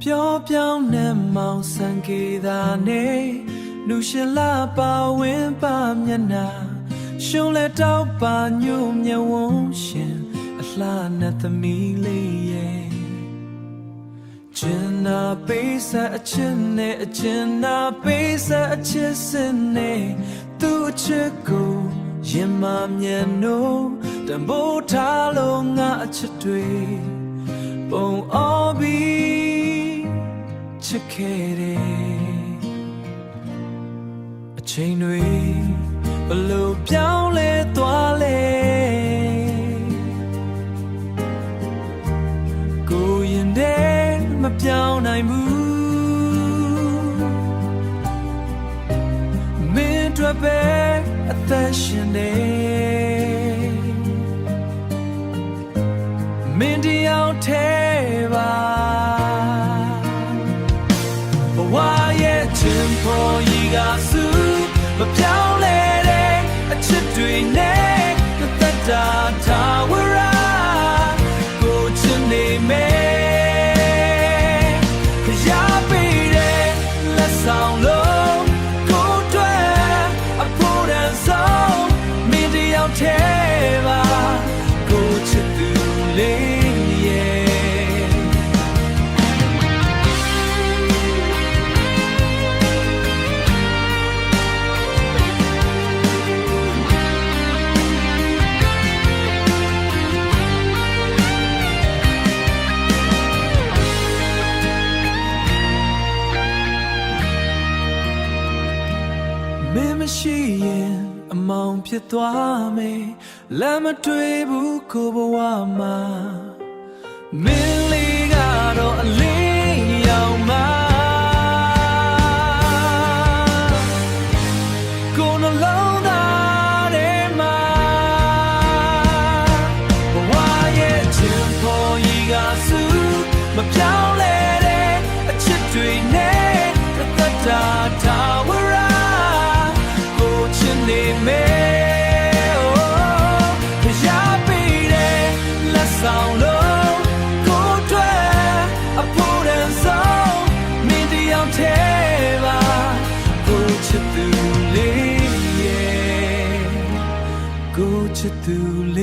ပြောပြောင်းနဲ့မောင်ဆန်ကေသာနေလူရှင်လာပါဝင်းပါမျက်နာရှုံးလဲတောက်ပါညို့မြဝန်းရှင်အလှနဲ့သမီးလေးရဲ့ကျင်နာပေးစားအချစ်နဲ့အကျင်နာပေးစားအချစ်စင်နဲ့သူ့အချစ်ကိုရင်မမြတ်နိုးတံပိုးထားလို့ငါအချစ်တွေပုံအော်ပြီးချစ်ခဲ့တယ်အချိန်တွေဘလို့ပြောင်းလဲသွားလဲကိုရင်တဲ့မပြောင်းနိုင်ဘူးမင်းတို့ပဲအသက်ရှင်နေမင်းတယောက်ထဲပါဘဝရဲ့ချင်ဖို့ရီကစုမပြောင်းလဲတဲ့အချစ်တွေနဲ့သက်တာထာဝရကိုချင်နေမယ်ခရပေးတဲ့လက်ဆောင်လို့ကိုတွေ့အဖို့တန်ဆုံးမင်းတယောက်ထဲပါကိုချစ်သူလေးရဲ့မင်းမရှိရင်အမောင်ဖြစ်သွားမယ်လမ်းမတွေ့ဘူးကိုဘဝမှာမင်းလေးကတော့အလေးရောက်မှာကိုနှလုံးသားထဲမှာဘဝရဲ့ချင်ဖို့ရီကစုမပြောင်းလဲတဲ့အချစ်တွေနဲ့သက်တာထာဝရနေမယ်ခရပေးတဲ့လက်ဆောင်လို့ကိုတွေ့အဖို့တန်ဆုံးမင်းတယောက်ထဲပါကိုချစ်သူလေးရဲ့ကိုချစ်သူလေး